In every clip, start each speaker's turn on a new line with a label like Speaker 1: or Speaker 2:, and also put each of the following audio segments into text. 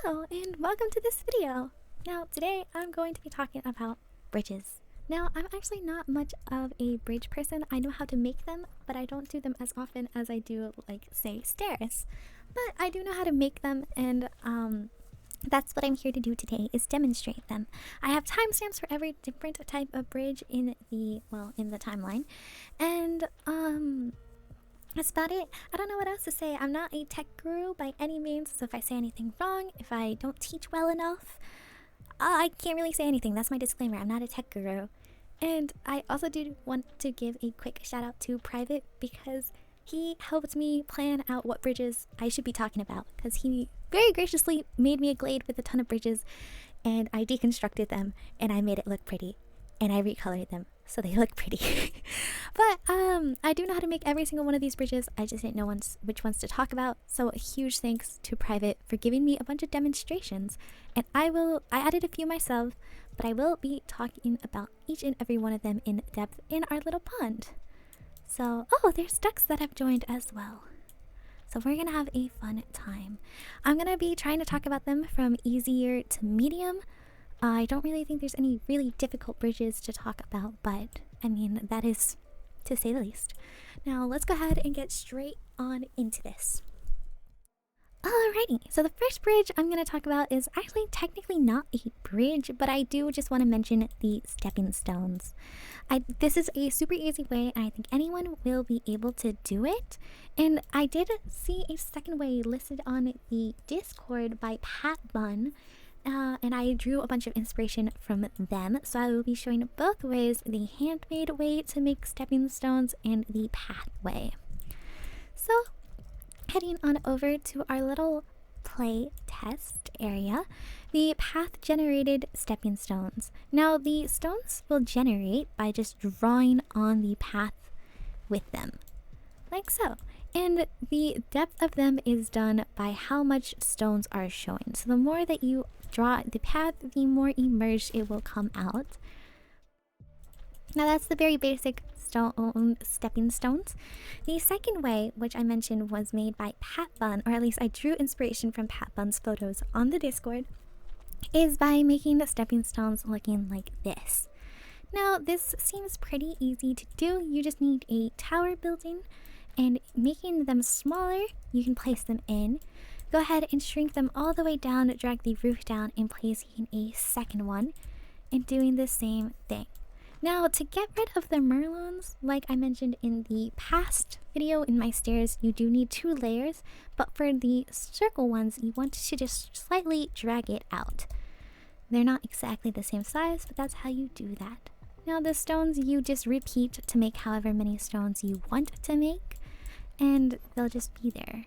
Speaker 1: Hello and welcome to this video. Now today I'm going to be talking about bridges. Now I'm actually not much of a bridge person. I know how to make them, but I don't do them as often as I do, like, say, stairs. But I do know how to make them, and that's what I'm here to do today, is demonstrate them. I have timestamps for every different type of bridge in the timeline. And that's about it. I don't know what else to say. I'm not a tech guru by any means, so if I say anything wrong, if I don't teach well enough, I can't really say anything. That's my disclaimer. I'm not a tech guru. And I also do want to give a quick shout out to Private, because he helped me plan out what bridges I should be talking about, because he very graciously made me a glade with a ton of bridges, and I deconstructed them and I made it look pretty, and I recolored them so they look pretty. But I do know how to make every single one of these bridges. I just didn't know which ones to talk about, so a huge thanks to Private for giving me a bunch of demonstrations. And I added a few myself, but I will be talking about each and every one of them in depth in our little pond. So, oh, there's ducks that have joined as well. So we're gonna have a fun time. I'm gonna be trying to talk about them from easier to medium. I don't really think there's any really difficult bridges to talk about, but I mean, that is to say the least. Now let's go ahead and get straight on into this. Alrighty, so the first bridge I'm going to talk about is actually technically not a bridge, but I do just want to mention the stepping stones. This is a super easy way, and I think anyone will be able to do it. And I did see a second way listed on the Discord by Pat Bun, and I drew a bunch of inspiration from them, so I will be showing both ways: the handmade way to make stepping stones and the pathway. So heading on over to our little play test area, the path generated stepping stones. Now the stones will generate by just drawing on the path with them, like so. And the depth of them is done by how much stones are showing. So the more that you draw the path, the more emerged it will come out. Now that's the very basic stepping stones. The second way, which I mentioned, was made by Pat Bun, or at least I drew inspiration from Pat Bun's photos on the Discord, is by making the stepping stones looking like this. Now this seems pretty easy to do. You just need a tower building, and making them smaller, you can place them in. Go ahead and shrink them all the way down, drag the roof down, and placing a second one, and doing the same thing. Now, to get rid of the merlons, like I mentioned in the past video in my stairs, you do need 2 layers, but for the circle ones, you want to just slightly drag it out. They're not exactly the same size, but that's how you do that. Now, the stones you just repeat to make however many stones you want to make, and they'll just be there.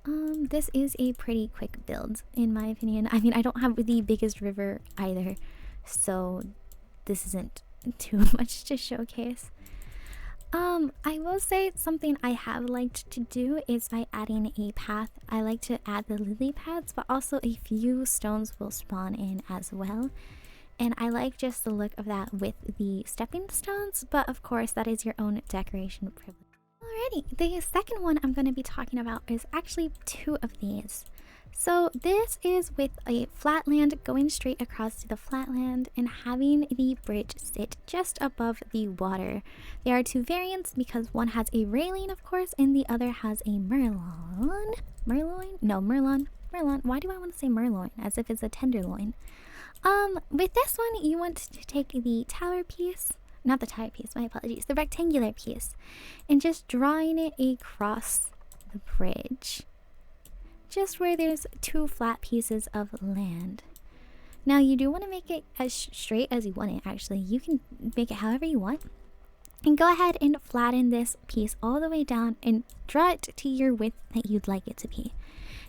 Speaker 1: This is a pretty quick build, in my opinion. I mean, I don't have the biggest river either, so this isn't too much to showcase. I will say something I have liked to do is by adding a path. I like to add the lily pads, but also a few stones will spawn in as well. And I like just the look of that with the stepping stones, but of course that is your own decoration privilege. Alrighty, the second one I'm going to be talking about is actually 2 of these. So this is with a flatland going straight across to the flatland and having the bridge sit just above the water. There are 2 variants because one has a railing, of course, and the other has a merlon. Merlon. Why do I want to say merloin as if it's a tenderloin? With this one, you want to take the tower piece, not the tower piece, my apologies, the rectangular piece, and just drawing it across the bridge, just where there's 2 flat pieces of land. Now you do want to make it as straight as you want it. Actually, you can make it however you want, and go ahead and flatten this piece all the way down and draw it to your width that you'd like it to be.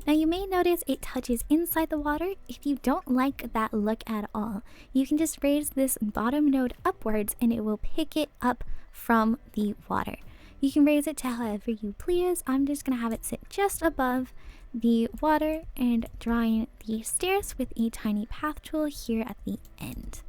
Speaker 1: Now you may notice it touches inside the water. If you don't like that look at all, you can just raise this bottom node upwards and it will pick it up from the water. You can raise it to however you please. I'm just gonna have it sit just above the water and drawing the stairs with a tiny path tool here at the end.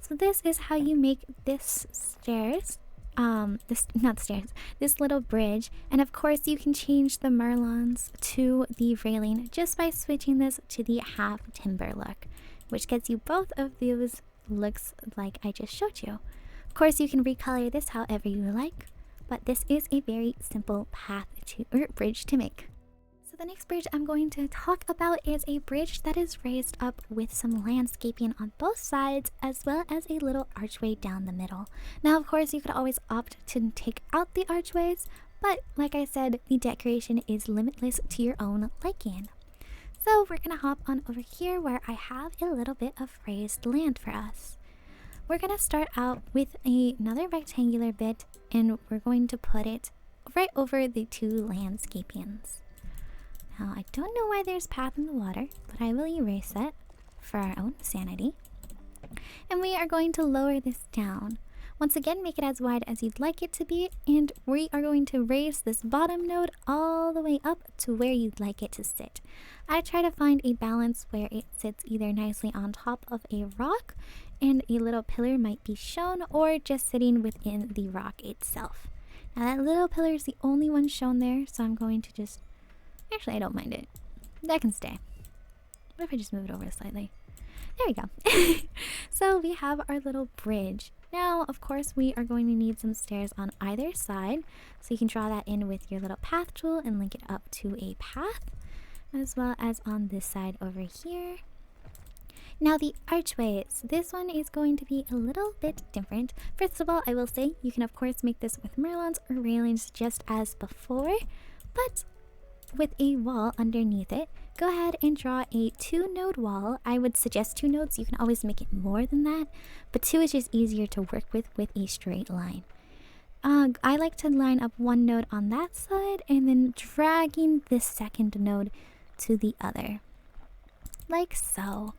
Speaker 1: So this is how you make this stairs. this, not the stairs, this little bridge. And of course you can change the merlons to the railing just by switching this to the half timber look, which gets you both of those looks like I just showed you. Of course you can recolor this however you like, but this is a very simple path to, or bridge to make. So the next bridge I'm going to talk about is a bridge that is raised up with some landscaping on both sides, as well as a little archway down the middle. Now of course you could always opt to take out the archways, but like I said, the decoration is limitless to your own liking. So we're gonna hop on over here where I have a little bit of raised land for us. We're gonna start out with another rectangular bit, and we're going to put it right over the two landscapings. Now, I don't know why there's path in the water, but I will erase that for our own sanity. And we are going to lower this down. Once again, make it as wide as you'd like it to be, and we are going to raise this bottom node all the way up to where you'd like it to sit. I try to find a balance where it sits either nicely on top of a rock and a little pillar might be shown, or just sitting within the rock itself. Now that little pillar is the only one shown there, so I'm going to just... Actually, I don't mind it. That can stay. What if I just move it over slightly? There we go. So we have our little bridge. Now, of course, we are going to need some stairs on either side. So you can draw that in with your little path tool and link it up to a path, as well as on this side over here. Now the archways, this one is going to be a little bit different. First of all, I will say you can of course make this with merlons or railings just as before, but with a wall underneath it, go ahead and draw a 2-node wall. I would suggest 2 nodes. You can always make it more than that, but 2 is just easier to work with a straight line. I like to line up 1 node on that side and then dragging this 2nd node to the other, like so.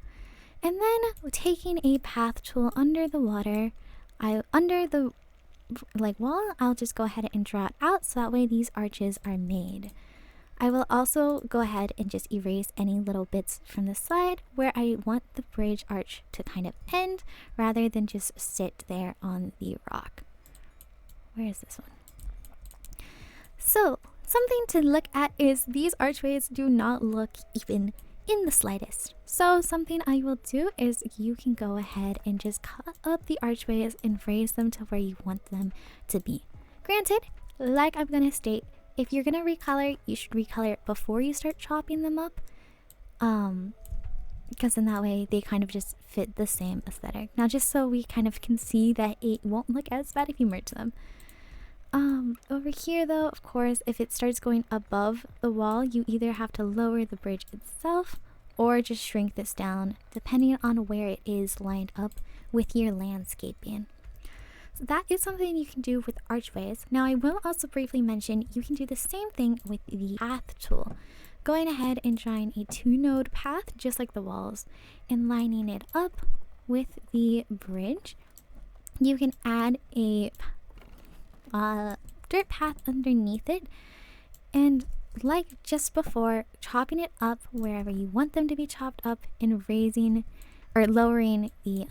Speaker 1: And then taking a path tool under the water, under the wall, I'll just go ahead and draw it out so that way these arches are made. I will also go ahead and just erase any little bits from the side where I want the bridge arch to kind of end, rather than just sit there on the rock. Where is this one? So, something to look at is these archways do not look even in the slightest. So something I will do is you can go ahead and just cut up the archways and raise them to where you want them to be. Granted, like I'm gonna state, if you're gonna recolor, you should recolor it before you start chopping them up, because in that way they kind of just fit the same aesthetic. Now just so we kind of can see that it won't look as bad if you merge them. Over here though, of course, if it starts going above the wall, you either have to lower the bridge itself or just shrink this down, depending on where it is lined up with your landscaping. So that is something you can do with archways. Now I will also briefly mention you can do the same thing with the path tool. Going ahead and drawing a 2-node path, just like the walls, and lining it up with the bridge. You can add a dirt path underneath it, and like just before, chopping it up wherever you want them to be chopped up and raising or lowering the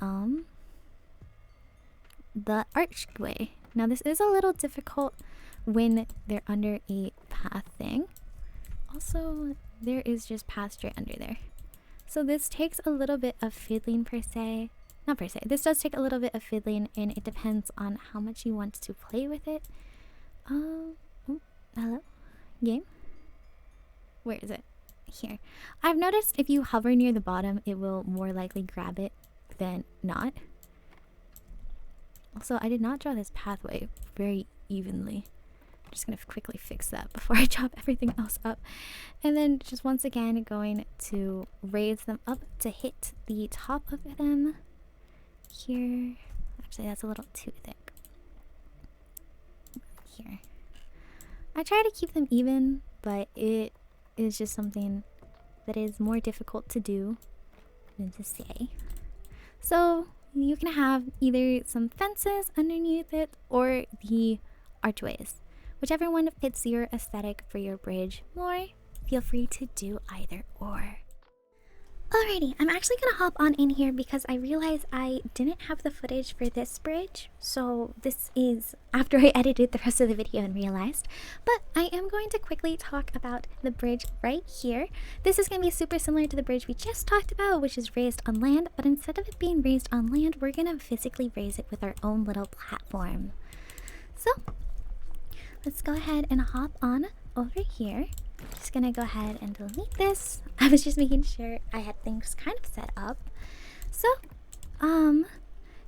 Speaker 1: archway. Now this is a little difficult when they're under a path thing. Also, there is just path straight under there. So this takes a little bit of fiddling per se. Not per se. This does take a little bit of fiddling, and it depends on how much you want to play with it. Hello? Game? Where is it? Here. I've noticed if you hover near the bottom, it will more likely grab it than not. Also, I did not draw this pathway very evenly. I'm just gonna quickly fix that before I chop everything else up. And then just once again going to raise them up to hit the top of them. Here. Actually, that's a little too thick. Here. I try to keep them even, but it is just something that is more difficult to do than to say. So you can have either some fences underneath it or the archways. Whichever one fits your aesthetic for your bridge more, feel free to do either or. Alrighty, I'm actually gonna hop on in here because I realized I didn't have the footage for this bridge. So this is after I edited the rest of the video and realized. But I am going to quickly talk about the bridge right here. This is gonna be super similar to the bridge we just talked about, which is raised on land. But instead of it being raised on land, we're gonna physically raise it with our own little platform. So let's go ahead and hop on over here. Just gonna go ahead and delete this. I was just making sure I had things kind of set up. So,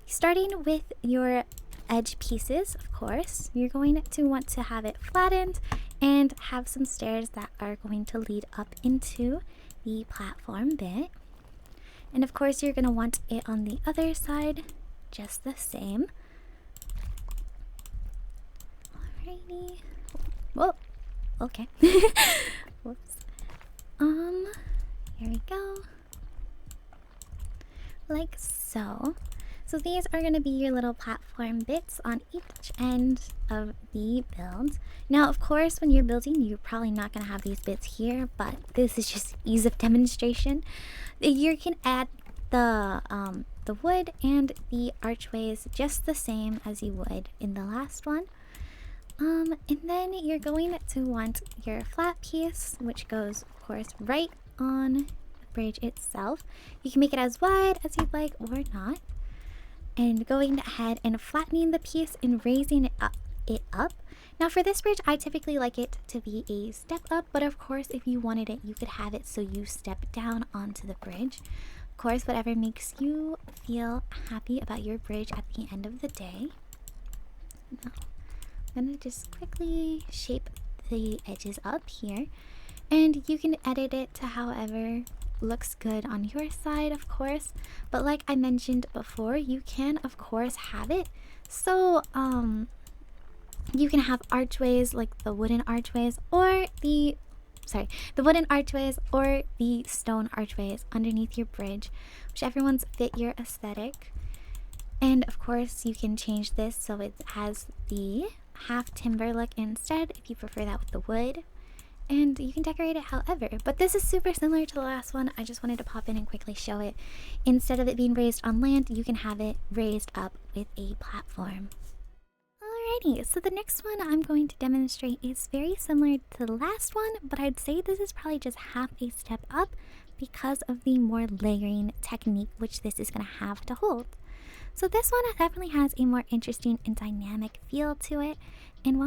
Speaker 1: starting with your edge pieces, of course, you're going to want to have it flattened and have some stairs that are going to lead up into the platform bit. And of course, you're gonna want it on the other side, just the same. Alrighty. Whoa. Okay. Whoops. Here we go. Like so. So these are going to be your little platform bits on each end of the build. Now, of course, when you're building, you're probably not going to have these bits here, but this is just ease of demonstration. You can add the wood and the archways just the same as you would in the last one. And then you're going to want your flat piece, which goes, of course, right on the bridge itself. You can make it as wide as you'd like or not. And going ahead and flattening the piece and raising it up. Now for this bridge, I typically like it to be a step up, but of course, if you wanted it, you could have it so you step down onto the bridge. Of course, whatever makes you feel happy about your bridge at the end of the day. Now, I'm gonna just quickly shape the edges up here, and you can edit it to however looks good on your side, of course. But like I mentioned before, you can of course have it so you can have archways like the wooden archways or the wooden archways or the stone archways underneath your bridge, whichever ones fit your aesthetic. And of course you can change this so it has the half timber look instead if you prefer that with the wood, and you can decorate it however. But this is super similar to the last one. I just wanted to pop in and quickly show it. Instead of it being raised on land, you can have it raised up with a platform. Alrighty, so the next one I'm going to demonstrate is very similar to the last one, but I'd say this is probably just half a step up because of the more layering technique which this is going to have to hold. So this one definitely has a more interesting and dynamic feel to it. And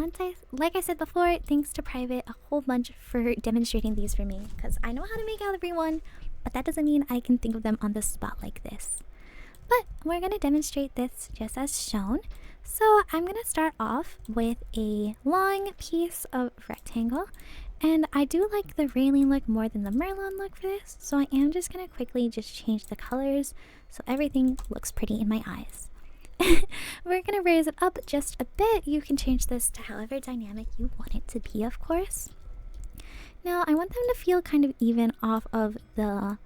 Speaker 1: like I said before, thanks to Private a whole bunch for demonstrating these for me, because I know how to make every one, but that doesn't mean I can think of them on the spot like this. But we're going to demonstrate this just as shown. So I'm going to start off with a long piece of rectangle. And I do like the railing look more than the Merlon look for this, so I am just going to quickly just change the colors so everything looks pretty in my eyes. We're going to raise it up just a bit. You can change this to however dynamic you want it to be, of course. Now, I want them to feel kind of even off of the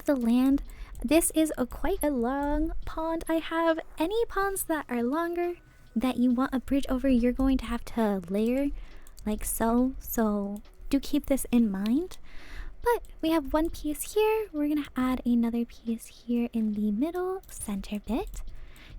Speaker 1: land. This is quite a long pond I have. Any ponds that are longer that you want a bridge over, you're going to have to layer like so do keep this in mind. But we have one piece here. We're gonna add another piece here in the middle center bit.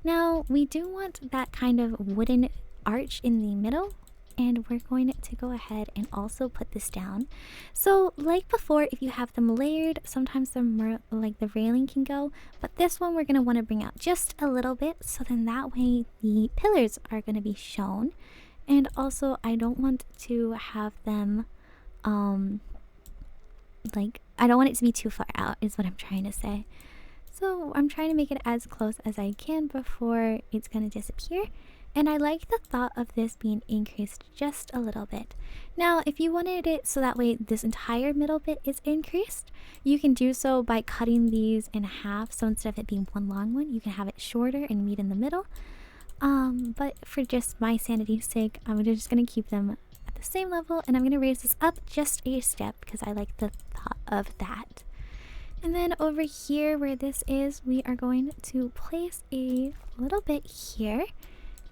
Speaker 1: Now we do want that kind of wooden arch in the middle, and we're going to go ahead and also put this down. So like before, if you have them layered, sometimes the railing can go, but this one we're gonna want to bring out just a little bit, so then that way the pillars are gonna be shown. And also, I don't want to have them, I don't want it to be too far out, is what I'm trying to say. So I'm trying to make it as close as I can before it's going to disappear. And I like the thought of this being increased just a little bit. Now, if you wanted it so that way this entire middle bit is increased, you can do so by cutting these in half. So instead of it being one long one, you can have it shorter and meet in the middle. But for just my sanity's sake, I'm just going to keep them at the same level, and I'm going to raise this up just a step because I like the thought of that. And then over here where this is, we are going to place a little bit here.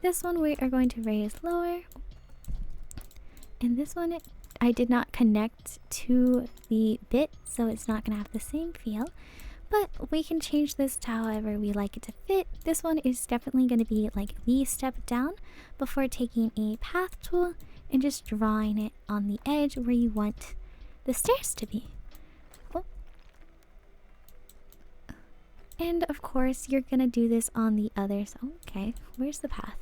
Speaker 1: This one we are going to raise lower, and this one I did not connect to the bit, so it's not gonna have the same feel. But we can change this to however we like it to fit. This one is definitely going to be like the step down before taking a path tool and just drawing it on the edge where you want the stairs to be. Oh. And of course, you're going to do this on the other side. Okay, where's the path?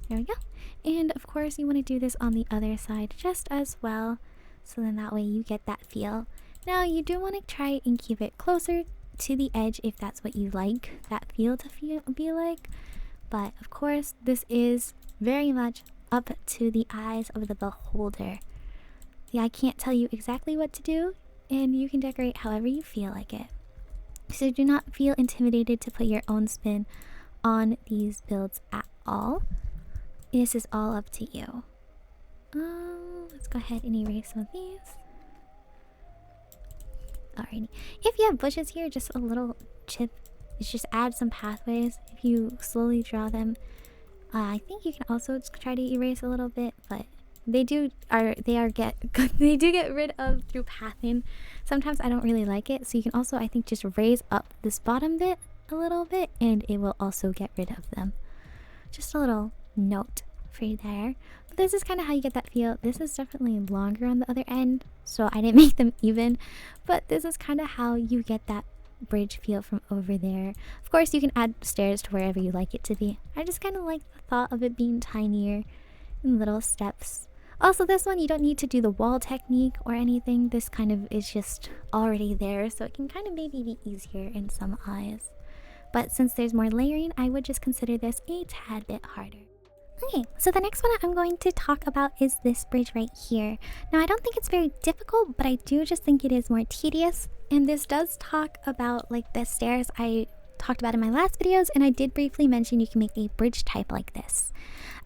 Speaker 1: There we go. And of course, you want to do this on the other side just as well. So then that way you get that feel. Now you do want to try and keep it closer to the edge if that's what you like that feel to be like. But of course, this is very much up to the eyes of the beholder. Yeah, I can't tell you exactly what to do, and you can decorate however you feel like it. So do not feel intimidated to put your own spin on these builds at all. This is all up to you. Let's go ahead and erase some of these. Alrighty. If you have bushes here, just a little chip. Just add some pathways. If you slowly draw them, I think you can also try to erase a little bit, but they do get rid of through pathing. Sometimes I don't really like it, so you can also, I think, just raise up this bottom bit a little bit, and it will also get rid of them. Just a little note for you there. But this is kind of how you get that feel. This is definitely longer on the other end, so I didn't make them even, but this is kind of how you get that bridge feel from over there. Of course, you can add stairs to wherever you like it to be. I just kind of like the thought of it being tinier in little steps. Also, this one you don't need to do the wall technique or anything. This kind of is just already there, so it can kind of maybe be easier in some eyes. But since there's more layering, I would just consider this a tad bit harder. Okay, so the next one I'm going to talk about is this bridge right here. Now, I don't think it's very difficult, but I do just think it is more tedious. And this does talk about like the stairs I talked about in my last videos, and I did briefly mention you can make a bridge type like this.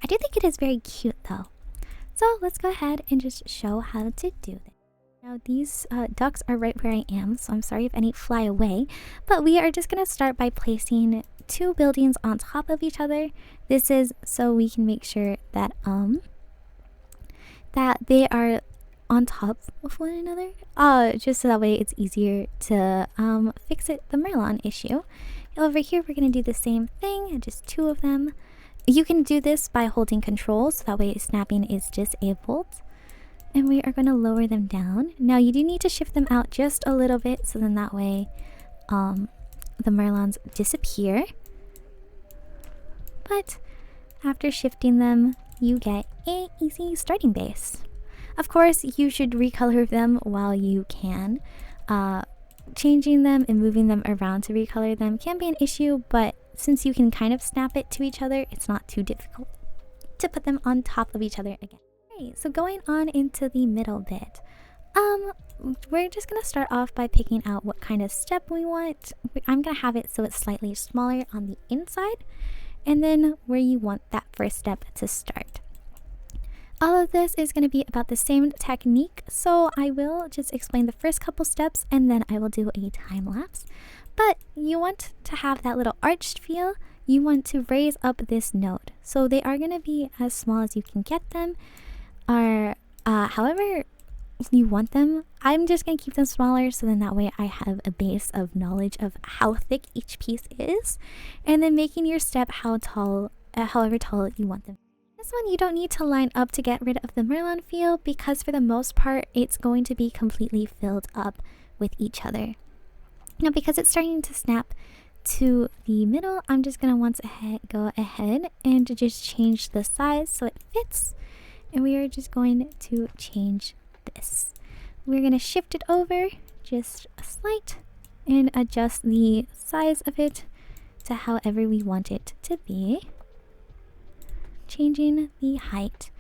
Speaker 1: I do think it is very cute though. So let's go ahead and just show how to do this. Now these ducks are right where I am, so I'm sorry if any fly away, but we are just going to start by placing two buildings on top of each other. This is so we can make sure that that they are on top of one another, just so that way it's easier to fix the Merlon issue. Over here we're going to do the same thing, just two of them. You can do this by holding control, so that way snapping is disabled. And we are going to lower them down. Now you do need to shift them out just a little bit, so then that way the Merlons disappear. But after shifting them, you get a easy starting base. Of course, you should recolor them while you can. Changing them and moving them around to recolor them can be an issue, but since you can kind of snap it to each other, it's not too difficult to put them on top of each other again. Alright, so going on into the middle bit. We're just going to start off by picking out what kind of step we want. I'm going to have it so it's slightly smaller on the inside, and then where you want that first step to start. All of this is going to be about the same technique, so I will just explain the first couple steps and then I will do a time lapse. But you want to have that little arched feel. You want to raise up this node, so they are going to be as small as you can get them, or however you want them. I'm just going to keep them smaller, so then that way I have a base of knowledge of how thick each piece is, and then making your step how tall, however tall you want them. This one you don't need to line up to get rid of the Merlon feel, because for the most part it's going to be completely filled up with each other. Now because it's starting to snap to the middle, I'm just going to go ahead and just change the size so it fits, and we are just going to change this. We're going to shift it over just a slight and adjust the size of it to however we want it to be, changing the height.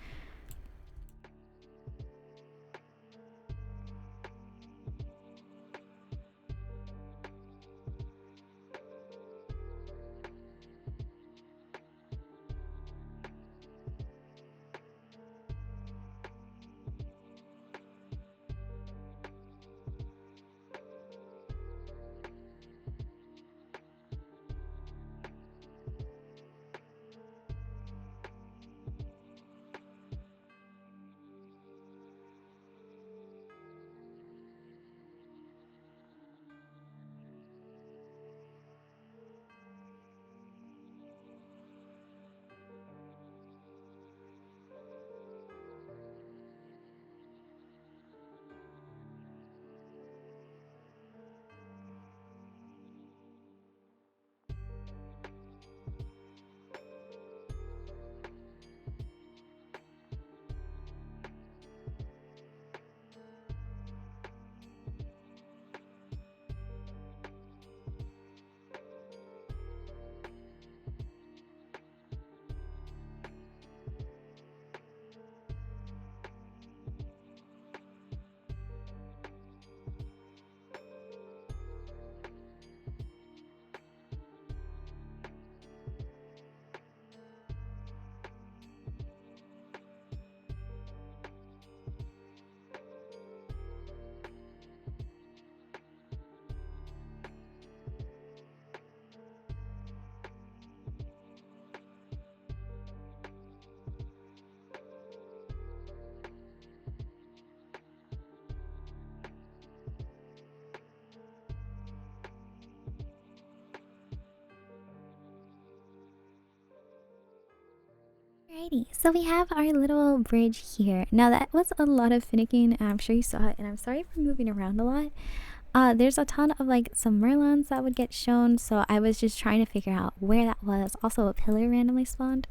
Speaker 1: Alrighty, so we have our little bridge here. Now that was a lot of finicking, and I'm sure you saw it, and I'm sorry for moving around a lot. There's a ton of like some merlons that would get shown, so I was just trying to figure out where that was. Also, a pillar randomly spawned.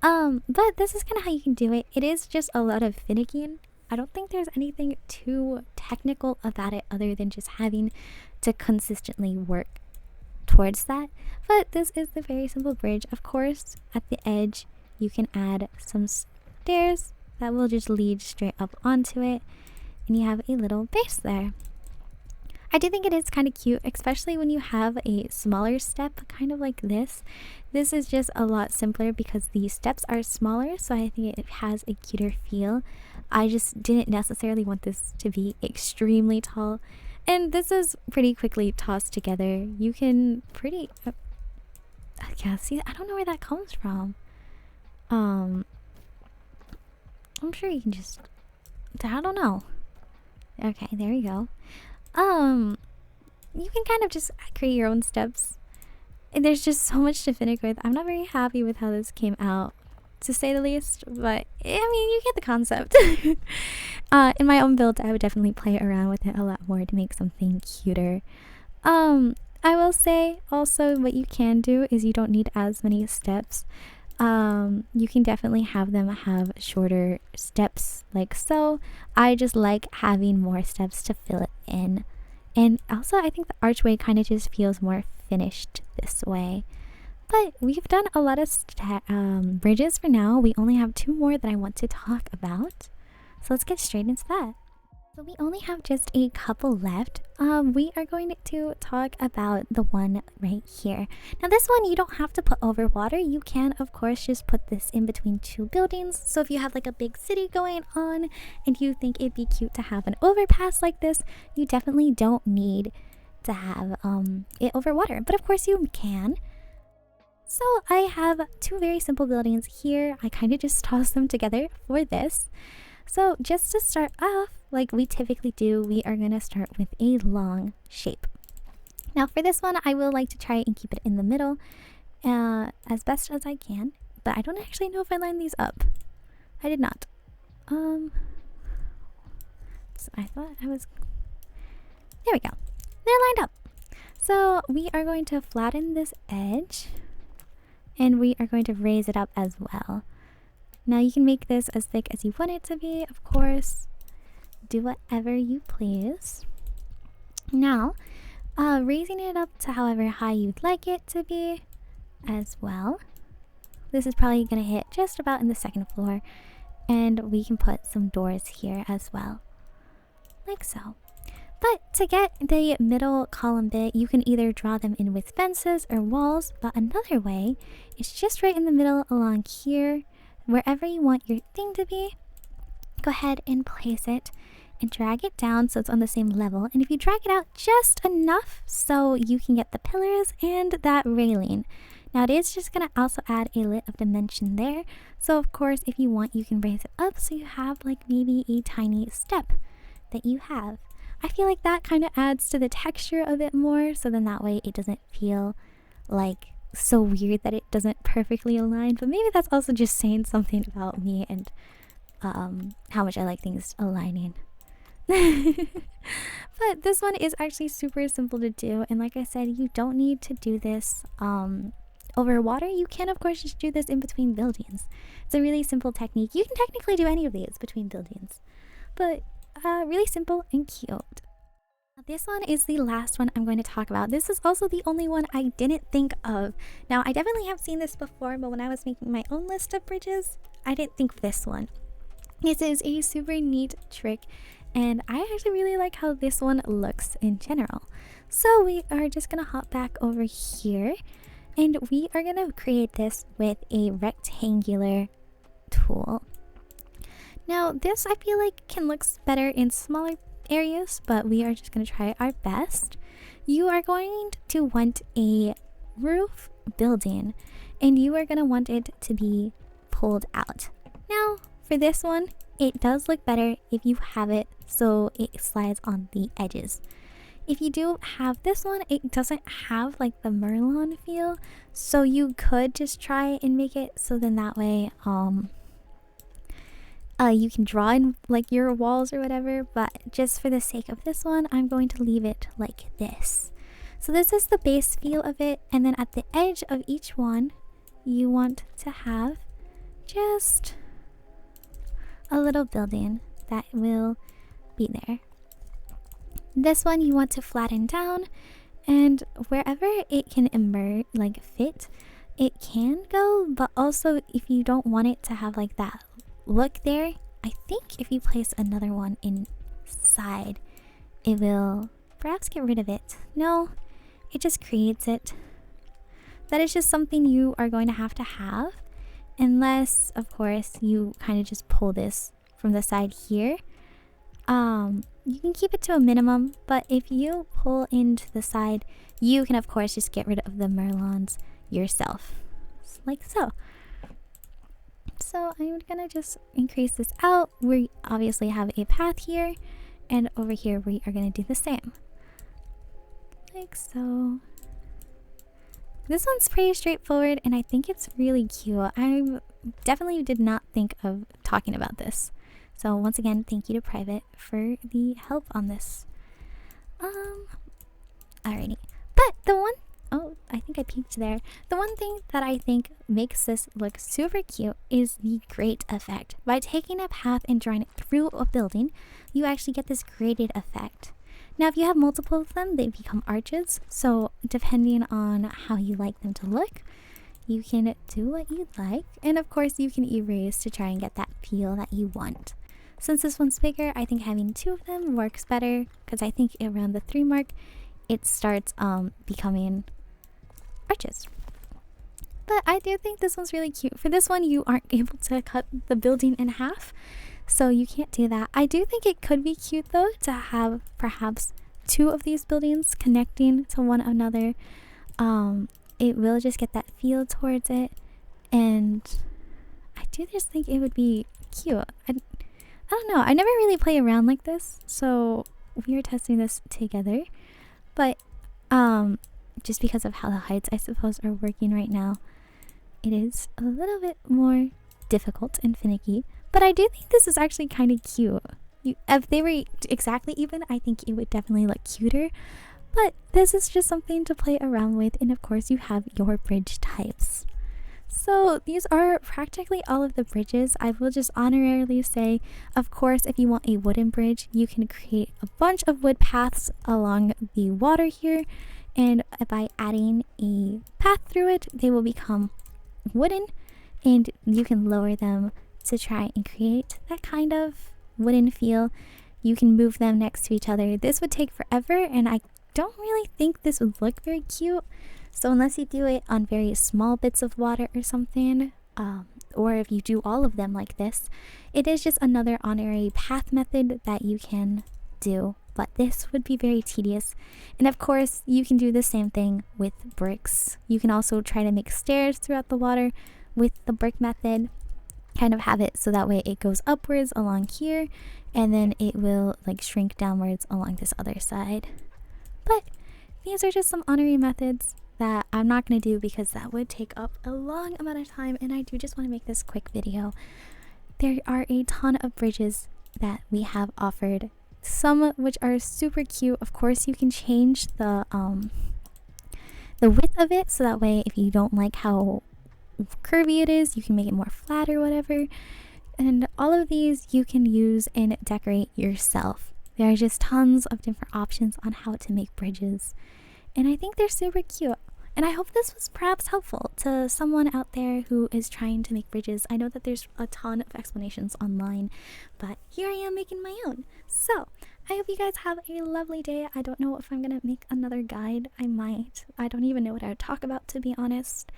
Speaker 1: But this is kind of how you can do it. It is just a lot of finicking. I don't think there's anything too technical about it other than just having to consistently work towards that. But this is the very simple bridge. Of course, at the edge, you can add some stairs that will just lead straight up onto it, and you have a little base there. I do think it is kind of cute, especially when you have a smaller step, kind of like this. This is just a lot simpler because the steps are smaller, so I think it has a cuter feel. I just didn't necessarily want this to be extremely tall, and this is pretty quickly tossed together. You can pretty... yeah, see, I don't know where that comes from. I'm sure you can just... I don't know. Okay, there we go. You can kind of just create your own steps, and there's just so much to finish with. I'm not very happy with how this came out, to say the least, but I mean, you get the concept. In my own build, I would definitely play around with it a lot more to make something cuter. I will say also what you can do is you don't need as many steps. You can definitely have them have shorter steps like so. I just like having more steps to fill it in, and also I think the archway kind of just feels more finished this way. But we've done a lot of bridges for now. We only have 2 more that I want to talk about, so let's get straight into that. So we only have just a couple left. We are going to talk about the one right here. Now this one you don't have to put over water. You can of course just put this in between 2 buildings. So if you have like a big city going on and you think it'd be cute to have an overpass like this, you definitely don't need to have it over water. But of course you can. So I have 2 very simple buildings here. I kind of just tossed them together for this. So just to start off, like we typically do, we are going to start with a long shape. Now for this one, I will like to try and keep it in the middle as best as I can. But I don't actually know if I lined these up. I did not. So I thought I was... There we go. They're lined up. So we are going to flatten this edge, and we are going to raise it up as well. Now you can make this as thick as you want it to be, of course. Do whatever you please. Now, raising it up to however high you'd like it to be as well. This is probably going to hit just about in the 2nd floor. And we can put some doors here as well. Like so. But to get the middle column bit, you can either draw them in with fences or walls. But another way is just right in the middle along here. Wherever you want your thing to be, go ahead and place it and drag it down so it's on the same level. And if you drag it out just enough so you can get the pillars and that railing. Now it is just going to also add a little of dimension there. So of course if you want you can raise it up so you have like maybe a tiny step that you have. I feel like that kind of adds to the texture of it more, so then that way it doesn't feel like so weird that it doesn't perfectly align. But maybe that's also just saying something about me and how much I like things aligning. But this one is actually super simple to do, and like I said, you don't need to do this over water. You can of course just do this in between buildings. It's a really simple technique. You can technically do any of these between buildings, but really simple and cute. This one is the last one I'm going to talk about. This is also the only one I didn't think of. Now, I definitely have seen this before, but when I was making my own list of bridges, I didn't think of this one. This is a super neat trick, and I actually really like how this one looks in general. So we are just going to hop back over here, and we are going to create this with a rectangular tool. Now, this I feel like can look better in smaller areas, but we are just going to try our best. You are going to want a roof building, and you are going to want it to be pulled out. Now for this one, it does look better if you have it so it slides on the edges. if you do have this one, it doesn't have like the Merlon feel, so you could just try and make it so then that way you can draw in like your walls or whatever, but just for the sake of this one, I'm going to leave it like this. So this is the base feel of it, and then at the edge of each one you want to have just a little building that will be there. This one you want to flatten down, and wherever it can emerge, like fit, it can go, but also if you don't want it to have like that look there, I think if you place another one inside, it will perhaps get rid of it. No, it just creates it. That is just something you are going to have, unless of course you kind of just pull this from the side here. You can keep it to a minimum, but if you pull into the side, you can of course just get rid of the Merlons yourself, like so. So I'm gonna just increase this out. We obviously have a path here, and over here we are gonna do the same, like so. This one's pretty straightforward, and I think it's really cute. I definitely did not think of talking about this. So once again, thank you to Private for the help on this. Alrighty. But the one, oh, I think I peeked there. The one thing that I think makes this look super cute is the grate effect. By taking a path and drawing it through a building, you actually get this graded effect. Now, if you have multiple of them, they become arches. So depending on how you like them to look, you can do what you'd like. And of course, you can erase to try and get that feel that you want. Since this one's bigger, I think having two of them works better, because I think around the 3 mark, it starts becoming arches. But I do think this one's really cute. For this one, you aren't able to cut the building in half, so you can't do that. I do think it could be cute though to have perhaps 2 of these buildings connecting to one another. It will just get that feel towards it, and I do just think it would be cute. I don't know, I never really play around like this, so we are testing this together. But just because of how the heights, I suppose, are working right now, it is a little bit more difficult and finicky. But I do think this is actually kind of cute. If they were exactly even, I think it would definitely look cuter. But this is just something to play around with, and of course you have your bridge types. So these are practically all of the bridges. I will just honorarily say, of course, if you want a wooden bridge, you can create a bunch of wood paths along the water here, and by adding a path through it, they will become wooden, and you can lower them to try and create that kind of wooden feel. You can move them next to each other. This would take forever, and I don't really think this would look very cute. So unless you do it on very small bits of water or something, or if you do all of them like this, it is just another honorary path method that you can do. But this would be very tedious. And of course, you can do the same thing with bricks. You can also try to make stairs throughout the water with the brick method. Kind of have it so that way it goes upwards along here, and then it will like shrink downwards along this other side. But these are just some honorary methods that I'm not going to do because that would take up a long amount of time, and I do just want to make this quick video. There are a ton of bridges that we have offered, some which are super cute. Of course, you can change the width of it, so that way if you don't like how curvy it is, you can make it more flat or whatever. And all of these you can use and decorate yourself. There are just tons of different options on how to make bridges, and I think they're super cute. And I hope this was perhaps helpful to someone out there who is trying to make bridges. I know that there's a ton of explanations online, but here I am making my own. So I hope you guys have a lovely day. I don't know if I'm gonna make another guide. I might. I don't even know what I would talk about, to be honest.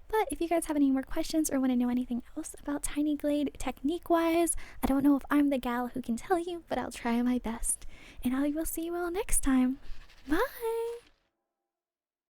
Speaker 1: But if you guys have any more questions or want to know anything else about Tiny Glade technique wise, I don't know if I'm the gal who can tell you, but I'll try my best. And I will see you all next time. Bye!